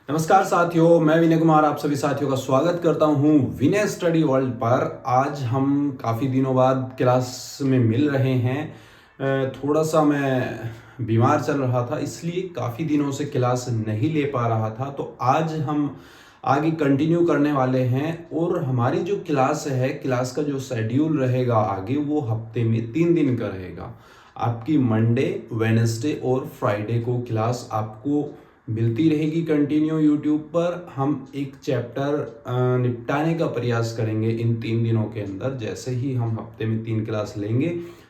नमस्कार साथियों, मैं विनय कुमार आप सभी साथियों का स्वागत करता हूं विनय स्टडी वर्ल्ड पर। आज हम काफ़ी दिनों बाद क्लास में मिल रहे हैं। थोड़ा सा मैं बीमार चल रहा था, इसलिए काफ़ी दिनों से क्लास नहीं ले पा रहा था। तो आज हम आगे कंटिन्यू करने वाले हैं और हमारी जो क्लास है, क्लास का जो शेड्यूल रहेगा आगे, वो हफ्ते में 3 दिन का रहेगा। आपकी मंडे, वेडनेसडे और फ्राइडे को क्लास आपको मिलती रहेगी कंटिन्यू यूट्यूब पर। हम एक चैप्टर निपटाने का प्रयास करेंगे इन 3 दिनों के अंदर। जैसे ही हम हफ्ते में 3 क्लास लेंगे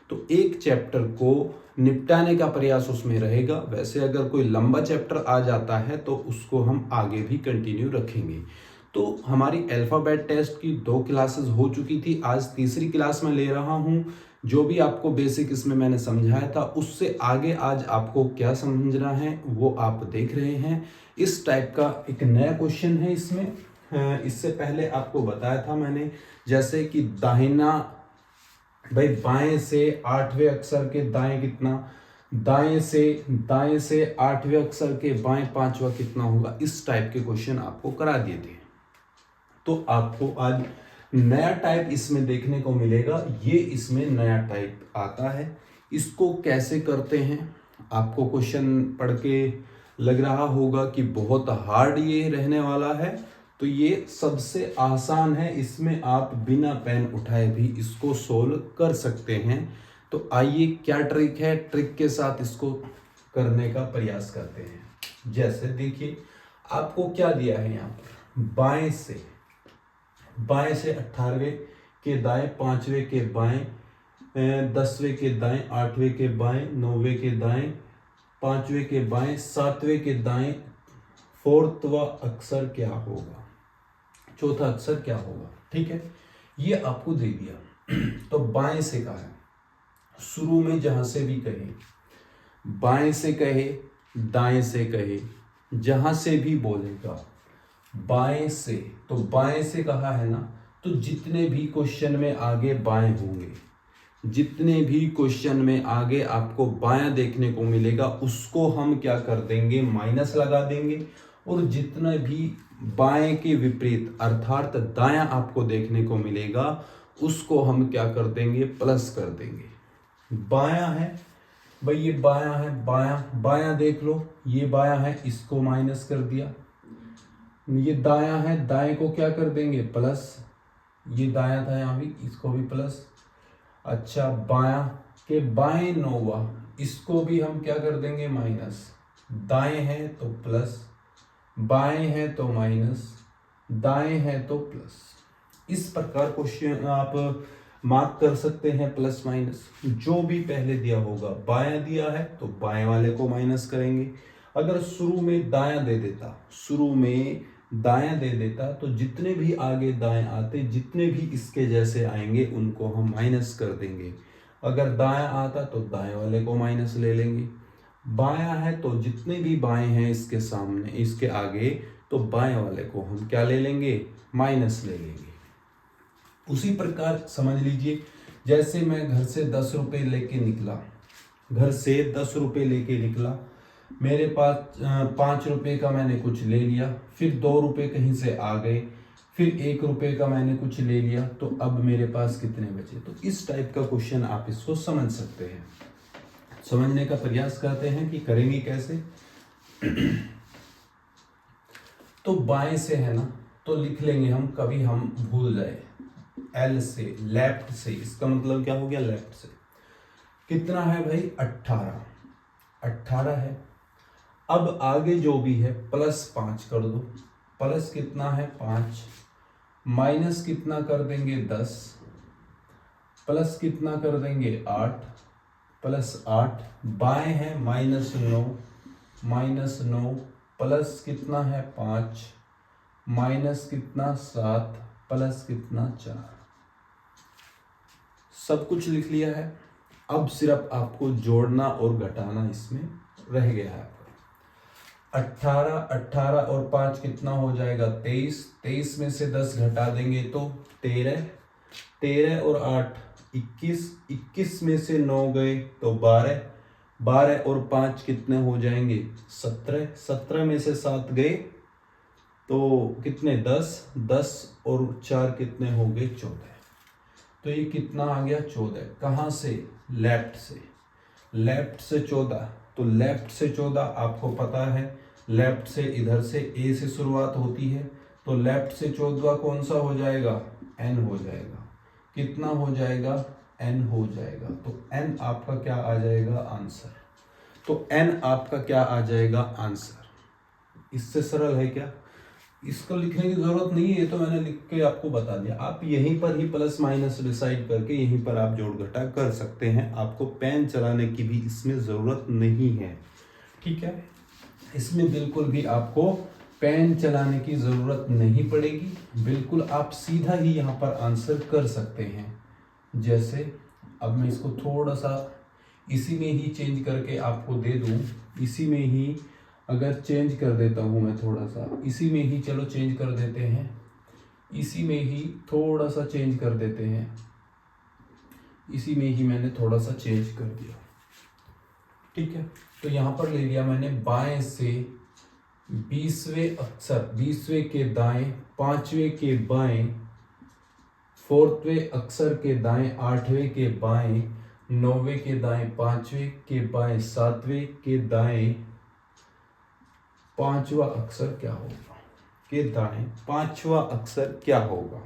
तो एक चैप्टर को निपटाने का प्रयास उसमें रहेगा। वैसे अगर कोई लंबा चैप्टर आ जाता है तो उसको हम आगे भी कंटिन्यू रखेंगे। तो हमारी अल्फ़ाबेट टेस्ट की 2 क्लासेस हो चुकी थी, आज तीसरी क्लास में ले रहा हूँ। जो भी आपको बेसिक इसमें मैंने समझाया था, उससे आगे आज आपको क्या समझना है वो आप देख रहे हैं। इस टाइप का एक नया क्वेश्चन है इसमें। इससे पहले आपको बताया था मैंने, जैसे कि दाहिना, भाई बाएं से 8वें अक्षर के दाएं कितना, दाएं से 8वें अक्षर के बाएं 5वां कितना होगा। इस टाइप के क्वेश्चन आपको करा दिए थे। तो आपको आज नया टाइप इसमें देखने को मिलेगा। ये इसमें नया टाइप आता है। इसको कैसे करते हैं, आपको क्वेश्चन पढ़ के लग रहा होगा कि बहुत हार्ड ये रहने वाला है। तो ये सबसे आसान है, इसमें आप बिना पेन उठाए भी इसको सोल्व कर सकते हैं। तो आइए क्या ट्रिक है, ट्रिक के साथ इसको करने का प्रयास करते हैं। जैसे देखिए, आपको क्या दिया है यहाँ पर, बाएं से 18वें के दाएं, 5वें के बाएं, 10वें के दाएं, 8वें के बाएं, 9वें के दाएं, 5वें के बाएं, 7वें के दाएं, फोर्थवा अक्षर क्या होगा, चौथा अक्षर क्या होगा। ठीक है, ये आपको दे दिया। तो बाएं से कहा है, शुरू में जहां से भी कहे, बाएं से कहे, दाएं से कहे, जहां से भी बोलेगा बाएं से, तो बाएं से कहा है ना, तो जितने भी क्वेश्चन में आगे बाएं होंगे, जितने भी क्वेश्चन में आगे आपको बायां देखने को मिलेगा, उसको हम क्या कर देंगे, माइनस लगा देंगे। और जितना भी बाएं के विपरीत अर्थात दायां आपको देखने को मिलेगा, उसको हम क्या कर देंगे, प्लस कर देंगे। बायां है भाई, ये बायां है, बायां बायां देख लो, ये बायां है, इसको माइनस कर दिया। ये दायां है, दाएं को क्या कर देंगे, प्लस। ये दायां था यहां भी, इसको भी प्लस। अच्छा, बायां के बाएं 9वां, इसको भी हम क्या कर देंगे, माइनस। दाएं है तो प्लस, बाएं है तो माइनस, दाएं है तो प्लस। इस प्रकार क्वेश्चन आप मार्क कर सकते हैं, प्लस माइनस। जो भी पहले दिया होगा, बायां दिया है तो बाएं वाले को माइनस करेंगे। अगर शुरू में दायां दे देता, शुरू में दायां दे देता, तो जितने भी आगे दाएं आते, जितने भी इसके जैसे आएंगे, उनको हम माइनस कर देंगे। अगर दायां आता तो दाएं वाले को माइनस ले लेंगे। बायां है तो जितने भी बाएं हैं इसके सामने, इसके आगे, तो बाएं वाले को हम क्या ले लेंगे, माइनस ले लेंगे। उसी प्रकार समझ लीजिए, जैसे मैं घर से 10 रुपये लेके निकला, घर से 10 रुपये लेके निकला, मेरे पास 5 रुपये का मैंने कुछ ले लिया, फिर 2 रुपये कहीं से आ गए, फिर 1 रुपये का मैंने कुछ ले लिया, तो अब मेरे पास कितने बचे। तो इस टाइप का क्वेश्चन आप इसको समझ सकते हैं। समझने का प्रयास करते हैं कि करेंगे कैसे। तो बाएं से है ना, तो लिख लेंगे हम, कभी हम भूल जाए, एल से, लेफ्ट से, इसका मतलब क्या हो गया, लेफ्ट से। कितना है भाई, 18 है। अब आगे जो भी है प्लस 5 कर दो। प्लस कितना है, 5, माइनस कितना कर देंगे, 10, प्लस कितना कर देंगे, 8, प्लस 8, बाएं है -9, -9, प्लस कितना है, 5, माइनस कितना, 7, प्लस कितना, 4। सब कुछ लिख लिया है। अब सिर्फ आपको जोड़ना और घटाना इसमें रह गया है। 18 और 5 कितना हो जाएगा, 23, 23 में से 10 घटा देंगे तो 13, 13 और 8 21, 21 में से 9 गए तो 12, 12 और 5 कितने हो जाएंगे, 17, 17 में से 7 गए तो कितने 10, 10 और 4 कितने हो गए 14। तो ये कितना आ गया 14। कहाँ से? लेफ्ट से। लेफ्ट से 14, तो लेफ्ट से 14 आपको पता है लेफ्ट से इधर से ए से शुरुआत होती है, तो लेफ्ट से 14 कौन सा हो जाएगा? एन हो जाएगा। कितना हो जाएगा? एन हो जाएगा। तो एन आपका क्या आ जाएगा? आंसर। तो एन आपका क्या आ जाएगा? आंसर। इससे सरल है क्या? इसको लिखने की जरूरत नहीं है, ये तो मैंने लिख के आपको बता दिया। आप यहीं पर ही प्लस माइनस डिसाइड करके यहीं पर आप जोड़ घटा कर सकते हैं। आपको पेन चलाने की भी इसमें जरूरत नहीं है, ठीक है। इसमें बिल्कुल भी आपको पेन चलाने की जरूरत नहीं पड़ेगी, बिल्कुल आप सीधा ही यहाँ पर आंसर कर सकते हैं। जैसे अब मैं इसको थोड़ा सा इसी में ही चेंज करके आपको दे दूं, इसी में ही अगर चेंज कर देता हूं मैं थोड़ा सा, इसी में ही चलो चेंज कर देते हैं, इसी में ही थोड़ा सा चेंज कर देते हैं, इसी में ही मैंने थोड़ा सा चेंज कर दिया, ठीक है। तो यहाँ पर ले लिया मैंने बाएं से 20वें अक्षर, 20वें के दाएं, 5वें के बाएं, 4वें अक्षर के दाएं, 8वें के बाएं, 9वें के दाएं, 5वें के बाएं, 7वें के दाएं, 5वां अक्षर क्या होगा? के दाएं 5वां अक्षर क्या होगा?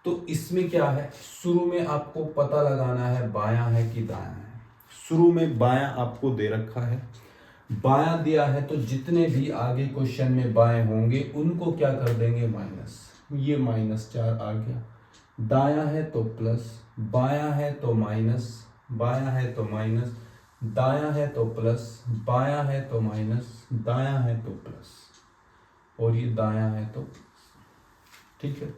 तो इसमें क्या है, शुरू में आपको पता लगाना है बायां है कि दायां है। शुरू में बायां आपको दे रखा है, बायां दिया है तो जितने भी आगे क्वेश्चन में बाएं होंगे उनको क्या कर देंगे? माइनस। ये -4 आ गया। दायां है तो प्लस, बायां है तो माइनस, बायां है तो माइनस, दायां है तो प्लस, बायां है तो माइनस, दायां है तो प्लस, और ये दायां है तो, ठीक है।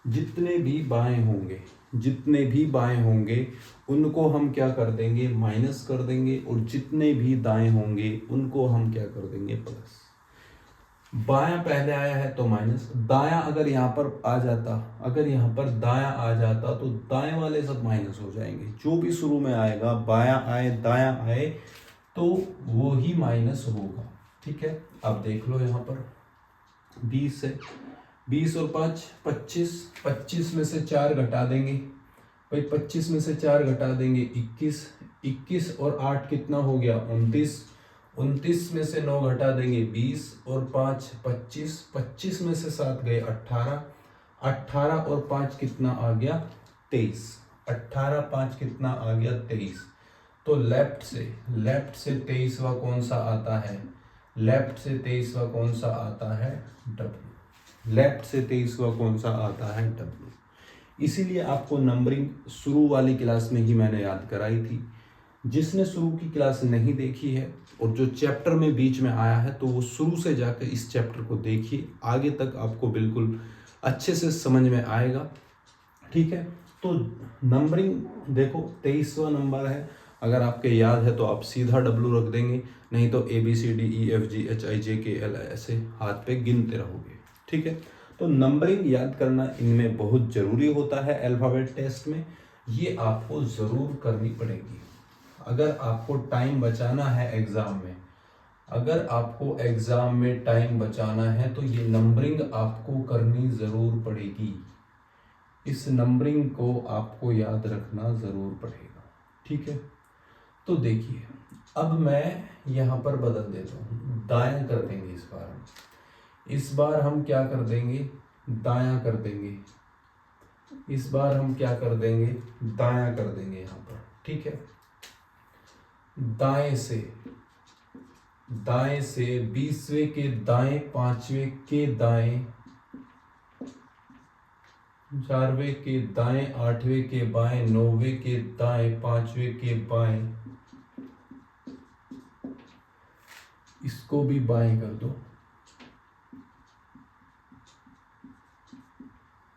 जितने भी बाएं होंगे, जितने भी बाएं होंगे उनको हम क्या कर देंगे? माइनस कर देंगे, और जितने भी दाएं होंगे उनको हम क्या कर देंगे? प्लस। बायां पहले आया है तो माइनस, दायां अगर यहाँ पर आ जाता, अगर यहाँ पर दायां आ जाता तो दाएं वाले सब माइनस हो जाएंगे। जो भी शुरू में आएगा, बायां आए दायां आए तो वो ही माइनस होगा, ठीक है। अब देख लो यहाँ पर 20 है, 20 और 5 25, 25 में से 4 घटा देंगे भाई, 25 में से 4 घटा देंगे 21, 21 और 8 कितना हो गया? 29, 29 में से 9 घटा देंगे 20 और 5 25, 25 में से 7 गए 18, 18 और 5 कितना आ गया? 23, 18 5 कितना आ गया? 23। तो लेफ्ट से 23वां कौन सा आता है? लेफ्ट से 23वां कौन सा आता है? डब्ल्यू। लेफ्ट से 23वां कौन सा आता है? डब्ल्यू। इसीलिए आपको नंबरिंग शुरू वाली क्लास में ही मैंने याद कराई थी। जिसने शुरू की क्लास नहीं देखी है और जो चैप्टर में बीच में आया है तो वो शुरू से जाकर इस चैप्टर को देखिए, आगे तक आपको बिल्कुल अच्छे से समझ में आएगा, ठीक है। तो नंबरिंग देखो 23वां नंबर है, अगर आपके याद है तो आप सीधा डब्ल्यू रख देंगे, नहीं तो ABCDEFGHIJKL ऐसे हाथ पे गिनते रहोगे, ठीक है। तो नंबरिंग याद करना इनमें बहुत ज़रूरी होता है अल्फ़ाबेट टेस्ट में, ये आपको ज़रूर करनी पड़ेगी। अगर आपको टाइम बचाना है एग्ज़ाम में, अगर आपको एग्ज़ाम में टाइम बचाना है तो ये नंबरिंग आपको करनी ज़रूर पड़ेगी। इस नंबरिंग को आपको याद रखना ज़रूर पड़ेगा, ठीक है। तो देखिए अब मैं यहाँ पर बदल देता हूँ, दायां कर देंगे इस बार हम क्या कर देंगे? दायां कर देंगे। इस बार हम क्या कर देंगे? दायां कर देंगे यहाँ पर, ठीक है। दाएं से 20वें के दाएं, 5वें के दाएं, 4वें के दाएं, 8वें के बाएं, 9वें के दाएं, 5वें के बाएं, इसको भी बाएं कर दो।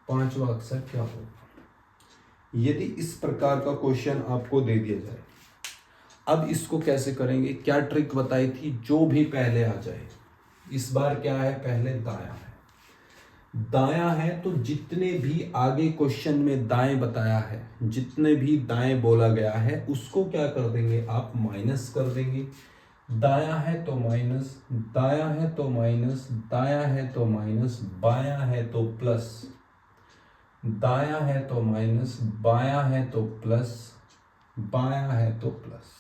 5वां अक्षर क्या होगा? यदि इस प्रकार का क्वेश्चन आपको दे दिया जाए, अब इसको कैसे करेंगे? क्या ट्रिक बताई थी? जो भी पहले आ जाए। इस बार क्या है? पहले दायां है। दायां है तो जितने भी आगे क्वेश्चन में दाएं बताया है, जितने भी दाएं बोला गया है उसको क्या कर देंगे? आप माइनस कर देंगे। दायां है तो माइनस, दायां है तो माइनस, दायां है तो माइनस, बायां है तो प्लस, दायां है तो माइनस, बायां है तो प्लस, बायां है तो प्लस।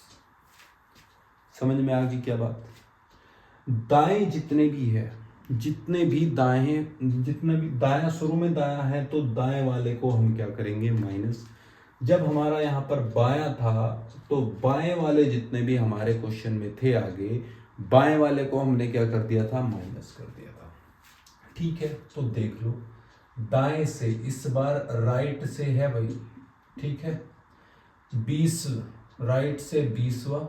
समझ में आ गई क्या बात? दाएं जितने भी है, जितने भी दाएं, जितने भी दायां, शुरू में दायां है तो दाएं वाले को हम क्या करेंगे? माइनस। जब हमारा यहाँ पर बायां था तो बाएं वाले जितने भी हमारे क्वेश्चन में थे आगे, बाएं वाले को हमने क्या कर दिया था? माइनस कर दिया था। ठीक है, तो देख लो, दाएं से इस बार राइट से है भाई, ठीक है, 20, राइट से 20वां,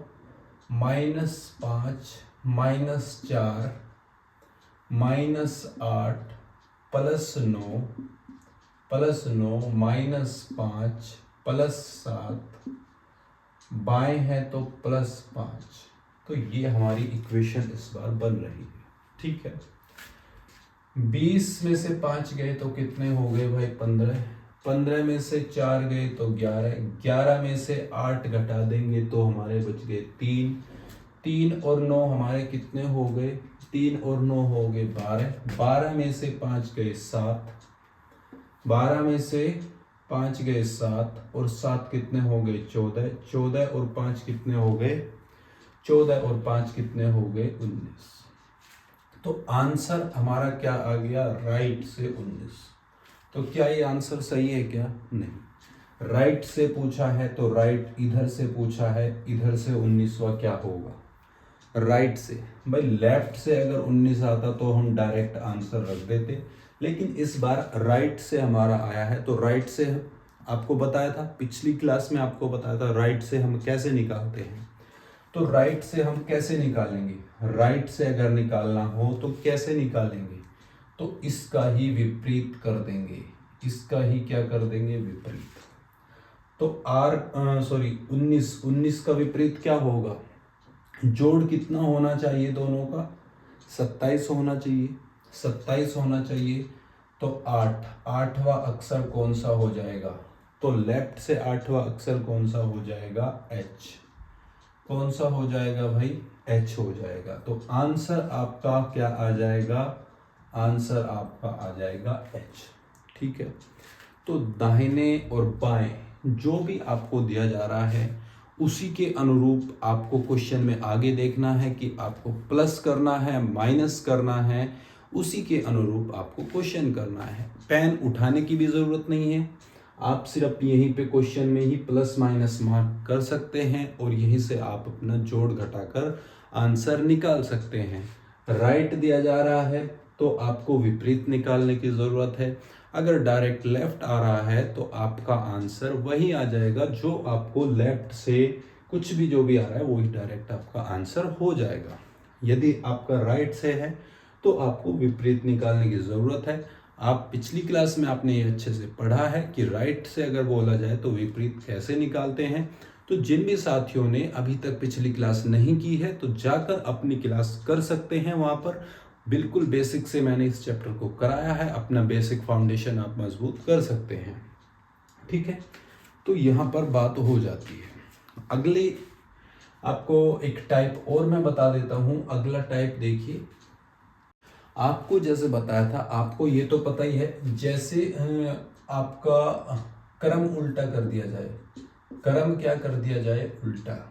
-5, -4, -8, +9, -5, +7, बाएं है तो +5। तो ये हमारी इक्वेशन इस बार बन रही है। ठीक है, 20 में से 5 गए तो कितने हो गए भाई? 15, 15 में से 4 गए तो 11, 11 में से 8 घटा देंगे तो हमारे बच गए 3, 3 और 9 हमारे कितने हो गए? 3 और 9 हो गए 12, 12 में से 5 गए 7, 12 में से 5 गए 7 और 7 कितने हो गए? 14, 14 और 5 कितने हो गए? 14 और 5 कितने हो गए? 19। तो आंसर हमारा क्या आ गया? राइट से 19। तो क्या ये आंसर सही है क्या? नहीं। राइट से पूछा है तो राइट, इधर से पूछा है, इधर से 19वां क्या होगा? राइट से। भाई लेफ्ट से अगर 19 आता तो हम डायरेक्ट आंसर रख देते, लेकिन इस बार राइट से हमारा आया है तो राइट से आपको बताया था, पिछली क्लास में आपको बताया था राइट से हम कैसे निकालते हैं। तो राइट से हम कैसे निकालेंगे? राइट से अगर निकालना हो तो कैसे निकालेंगे? तो इसका ही विपरीत कर देंगे, इसका ही क्या कर देंगे? विपरीत। तो 19 का विपरीत क्या होगा? जोड़ कितना होना चाहिए दोनों का? 27 होना चाहिए, 27 होना चाहिए। तो 8, 8वां अक्षर कौन सा हो जाएगा? तो लेफ्ट से 8वां अक्षर कौन सा हो जाएगा? H। कौन सा हो जाएगा भाई? H हो जाएगा। तो आंसर आपका क्या आ जाएगा? आंसर आपका आ जाएगा H। ठीक है, तो दाहिने और बाएं जो भी आपको दिया जा रहा है उसी के अनुरूप आपको क्वेश्चन में आगे देखना है कि आपको प्लस करना है, माइनस करना है, उसी के अनुरूप आपको क्वेश्चन करना है। पेन उठाने की भी जरूरत नहीं है, आप सिर्फ यहीं पे क्वेश्चन में ही प्लस माइनस मार्क कर सकते हैं और यहीं से आप अपना जोड़ घटाकर आंसर निकाल सकते हैं। राइट दिया जा रहा है तो आपको विपरीत निकालने की जरूरत है। अगर डायरेक्ट लेफ्ट आ रहा है तो आपका आंसर वही आ जाएगा जो आपको लेफ्ट से, कुछ भी जो भी आ रहा है वही डायरेक्ट आपका आंसर हो जाएगा। यदि आपका राइट से है तो आपको विपरीत निकालने की जरूरत है। आप पिछली क्लास में आपने ये अच्छे से पढ़ा है कि राइट से अगर बोला जाए तो विपरीत कैसे निकालते हैं। तो जिन भी साथियों ने अभी तक पिछली क्लास नहीं की है तो जाकर अपनी क्लास कर सकते हैं, वहां पर बिल्कुल बेसिक से मैंने इस चैप्टर को कराया है, अपना बेसिक फाउंडेशन आप मजबूत कर सकते हैं। ठीक है, तो यहाँ पर बात हो जाती है। अगले आपको एक टाइप और मैं बता देता हूँ। अगला टाइप देखिए, आपको जैसे बताया था, आपको ये तो पता ही है, जैसे आपका क्रम उल्टा कर दिया जाए, क्रम क्या कर दिया जाए? उल्टा।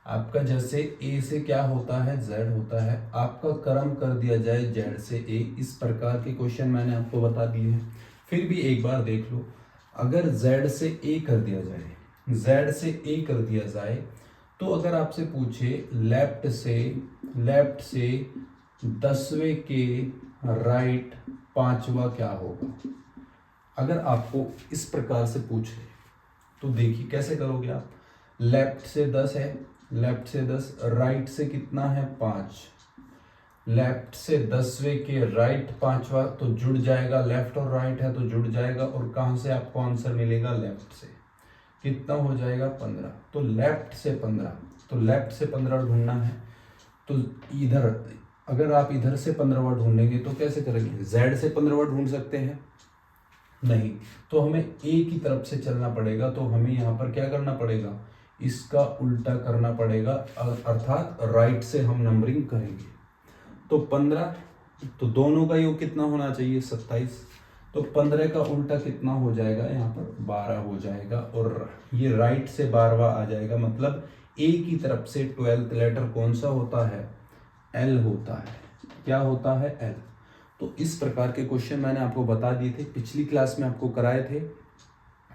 आपका जैसे ए से क्या होता है? जेड होता है, आपका क्रम कर दिया जाए जेड से ए। इस प्रकार के क्वेश्चन मैंने आपको बता दिए हैं। फिर भी एक बार देख लो, अगर जेड से ए कर दिया जाए, जेड से ए कर दिया जाए, तो अगर आपसे पूछे लेफ्ट से 10वें के राइट 5वां क्या होगा, अगर आपको इस प्रकार से पूछे तो देखिए कैसे करोगे आप। लेफ्ट से 10 है, लेफ्ट से 10, राइट से कितना है? 5। लेफ्ट से 10वें के राइट 5वां तो जुड़ जाएगा, लेफ्ट और राइट है तो जुड़ जाएगा, और कहां से आपको आंसर मिलेगा? लेफ्ट से। कितना हो जाएगा? 15। तो लेफ्ट से 15, तो लेफ्ट से 15 ढूंढना है। तो इधर अगर आप इधर से 15वां ढूंढेंगे तो कैसे करेंगे? जेड से 15वां ढूंढ सकते हैं? नहीं, तो हमें ए की तरफ से चलना पड़ेगा। तो हमें यहाँ पर क्या करना पड़ेगा? इसका उल्टा करना पड़ेगा, अर्थात राइट से हम नंबरिंग करेंगे। तो 15, तो दोनों का योग कितना होना चाहिए 27, तो 15 का उल्टा कितना हो जाएगा यहाँ पर 12 हो जाएगा, और ये राइट से 12वां आ जाएगा। मतलब ए की तरफ से 12th लेटर कौन सा होता है, एल होता है। क्या होता है, एल। तो इस प्रकार के क्वेश्चन मैंने आपको बता दिए थे, पिछली क्लास में आपको कराए थे।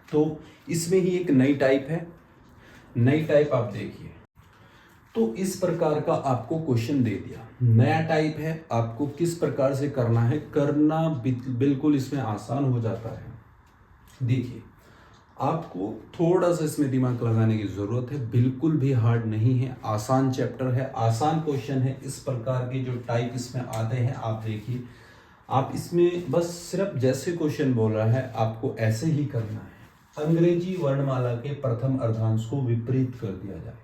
तो इसमें ही एक नई टाइप है, नई टाइप आप देखिए। तो इस प्रकार का आपको क्वेश्चन दे दिया, नया टाइप है, आपको किस प्रकार से करना है, करना बिल्कुल इसमें आसान हो जाता है। देखिए, आपको थोड़ा सा इसमें दिमाग लगाने की जरूरत है, बिल्कुल भी हार्ड नहीं है, आसान चैप्टर है, आसान क्वेश्चन है। इस प्रकार के जो टाइप इसमें आते हैं आप देखिए, आप इसमें बस सिर्फ जैसे क्वेश्चन बोल रहा है आपको ऐसे ही करना है। अंग्रेजी वर्णमाला के प्रथम अर्धांश को विपरीत कर दिया जाए।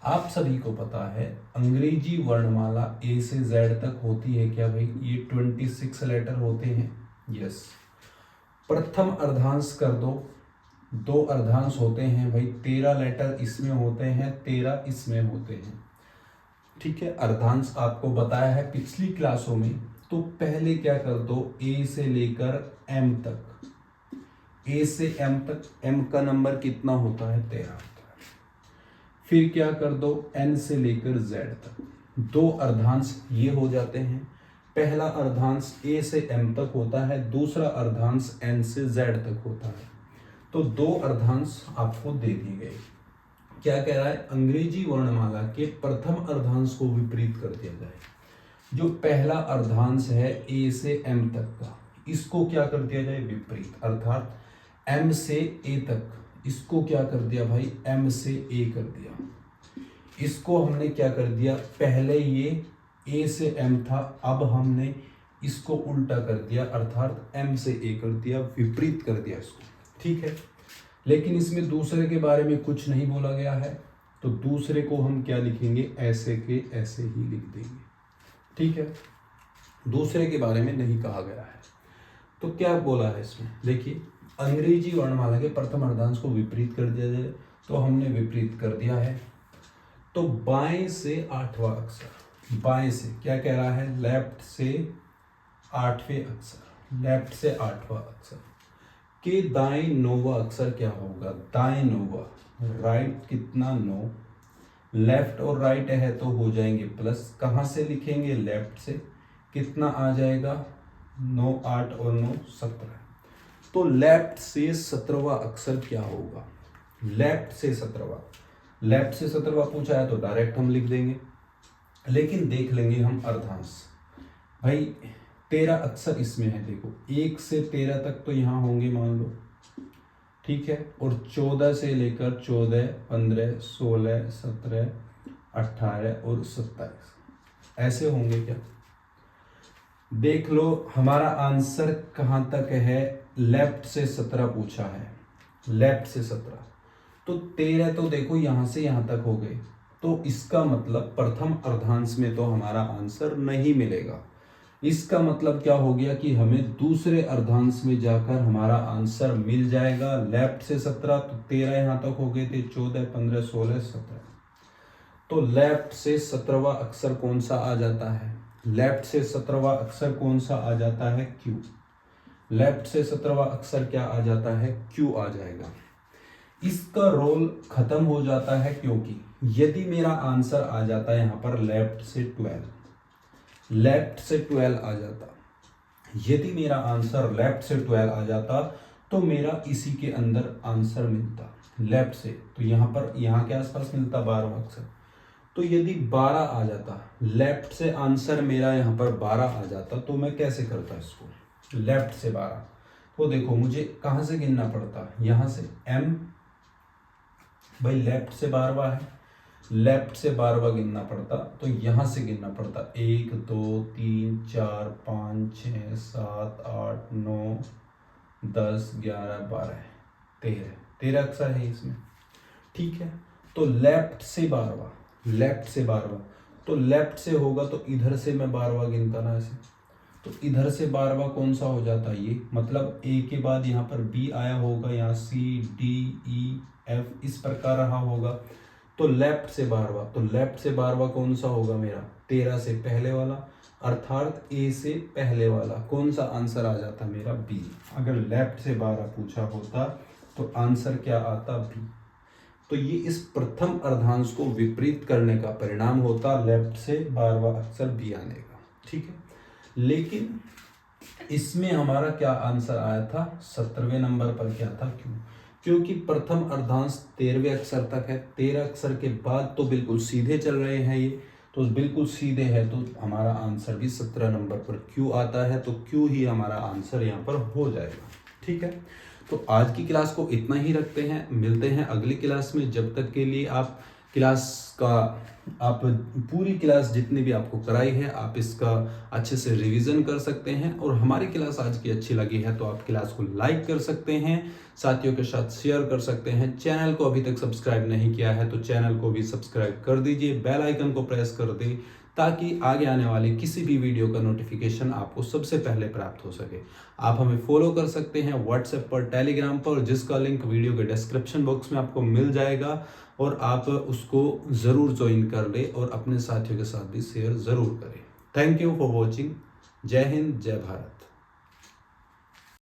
आप सभी को पता है अंग्रेजी वर्णमाला ए से जेड तक होती है क्या भाई, ये 26 लेटर होते हैं। यस, प्रथम अर्धांश कर दो, 2 अर्धांश होते हैं भाई, 13 लेटर इसमें होते हैं, 13 इसमें होते हैं। ठीक है, अर्धांश आपको बताया है पिछली क्लासों में। तो पहले क्या कर दो, ए से लेकर एम तक, ए से एम तक, एम का नंबर कितना होता है 13 होता है। फिर क्या कर दो, एन से लेकर जेड तक, 2 अर्धांश ये हो जाते हैं। पहला अर्धांश ए से एम तक होता है, दूसरा अर्धांश एन से जेड तक होता है। तो 2 अर्धांश आपको दे दिए गए। क्या कह रहा है, अंग्रेजी वर्णमाला के प्रथम अर्धांश को विपरीत कर दिया जाए। जो पहला अर्धांश है ए से एम तक का, इसको क्या कर दिया जाए, विपरीत, अर्थात एम से ए तक, इसको क्या कर दिया भाई, एम से ए कर दिया। इसको हमने क्या कर दिया, पहले ये ए से एम था, अब हमने इसको उल्टा कर दिया, अर्थात एम से ए कर दिया, विपरीत कर दिया इसको। ठीक है, लेकिन इसमें दूसरे के बारे में कुछ नहीं बोला गया है, तो दूसरे को हम क्या लिखेंगे, ऐसे के ऐसे ही लिख देंगे। ठीक है, दूसरे के बारे में नहीं कहा गया है। तो क्या बोला है इसमें, देखिए, अंग्रेजी वर्णमाला के प्रथम अर्धांश को विपरीत कर दिया जाए, तो हमने विपरीत कर दिया है। तो बाएं से 8वां अक्षर, बाएं से क्या कह रहा है, लेफ्ट से 8वें अक्षर, लेफ्ट से 8वां अक्षर के दाएं 9वां अक्षर क्या होगा, दाएं 9वां, राइट कितना 9, लेफ्ट और राइट है तो हो जाएंगे प्लस, कहाँ से लिखेंगे, लेफ्ट से, कितना आ जाएगा 9, 8 और 9 17। तो लेफ्ट से 17वां अक्षर क्या होगा, लेफ्ट से 17वां, लेफ्ट से 17वां पूछा है तो डायरेक्ट हम लिख देंगे, लेकिन देख लेंगे हम अर्धांश। भाई 13 अक्षर इसमें है, देखो 1 से 13 तक तो यहाँ होंगे मान लो, ठीक है, और 14 से लेकर 14, 15, 16, 17, 18 और 27 ऐसे होंगे क्या। देख लो हमारा आंसर कहाँ तक है, लेफ्ट से 17 पूछा है, लेफ्ट से 17, तो 13 तो देखो यहां से यहां तक हो गए, तो इसका मतलब प्रथम अर्धांश में तो हमारा आंसर नहीं मिलेगा। इसका मतलब क्या हो गया कि हमें दूसरे अर्धांश में जाकर हमारा आंसर मिल जाएगा। लेफ्ट से 17 तो 13 यहां तक हो गए थे, 14, 15, 16, 17, तो लेफ्ट से 17वां अक्षर कौन सा आ जाता है, लेफ्ट से 17वां अक्षर कौन सा आ जाता है, क्यू। लेफ्ट से 17वां अक्षर क्या आ जाता है, क्यू आ जाएगा। इसका रोल खत्म हो जाता है, क्योंकि यदि मेरा आंसर आ जाता है यहां पर लेफ्ट से 12, लेफ्ट से 12 आ जाता, यदि मेरा आंसर लेफ्ट से 12 आ जाता तो मेरा इसी के अंदर आंसर मिलता लेफ्ट से, तो यहां पर यहां के आसपास मिलता 12वां अक्षर। तो यदि 12 आ जाता, लेफ्ट से आंसर मेरा यहाँ पर 12 आ जाता, तो मैं कैसे करता इसको, लेफ्ट से 12, तो देखो मुझे कहाँ से गिनना पड़ता, यहाँ से m, भाई लेफ्ट से 12वां है, लेफ्ट से 12वां गिनना पड़ता, तो यहाँ से गिनना पड़ता 1 2 3 4 5 6 7 8 9 10 11 12 13 अक्षर है इसमें। ठीक है, तो लेफ्ट से 12वां, लेफ्ट से 12वां, तो लेफ्ट से होगा तो इधर से मैं 12वां गिनता ना ऐसे, तो इधर से 12वां कौन सा हो जाता है ये, मतलब ए के बाद यहाँ पर बी आया होगा, यहाँ सी डी ई एफ इस प्रकार रहा होगा। तो लेफ्ट से 12वां, तो लेफ्ट से 12वां कौन सा होगा मेरा, 13 से पहले वाला, अर्थात ए से पहले वाला। कौन सा आंसर आ जाता मेरा, बी। अगर लेफ्ट से 12 पूछा होता तो आंसर क्या आता, बी। तो ये इस प्रथम अर्धांश को विपरीत करने का परिणाम होता लेफ्ट से 12वां अक्षर बी आने का, ठीक है। लेकिन इसमें हमारा क्या आंसर आया था, 17वें नंबर पर क्या था, क्यों, क्योंकि प्रथम अर्धांश 13वें अक्षर तक है, 13 अक्षर के बाद तो बिल्कुल सीधे चल रहे हैं ये, तो बिल्कुल सीधे है, तो हमारा आंसर भी 17 नंबर पर क्यों आता है, तो क्यों ही हमारा आंसर यहाँ पर हो जाएगा, ठीक है। तो आज की क्लास को इतना ही रखते हैं, मिलते हैं अगली क्लास में। जब तक के लिए आप क्लास का, आप पूरी क्लास जितनी भी आपको कराई है आप इसका अच्छे से रिवीजन कर सकते हैं। और हमारी क्लास आज की अच्छी लगी है तो आप क्लास को लाइक कर सकते हैं, साथियों के साथ शेयर कर सकते हैं। चैनल को अभी तक सब्सक्राइब नहीं किया है तो चैनल को भी सब्सक्राइब कर दीजिए, बेल आइकन को प्रेस कर दें ताकि आगे आने वाली किसी भी वीडियो का नोटिफिकेशन आपको सबसे पहले प्राप्त हो सके। आप हमें फॉलो कर सकते हैं व्हाट्सएप पर, टेलीग्राम पर, जिसका लिंक वीडियो के डिस्क्रिप्शन बॉक्स में आपको मिल जाएगा, और आप उसको ज़रूर ज्वाइन कर लें और अपने साथियों के साथ भी शेयर ज़रूर करें। Thank you for watching. जय हिंद, जय भारत।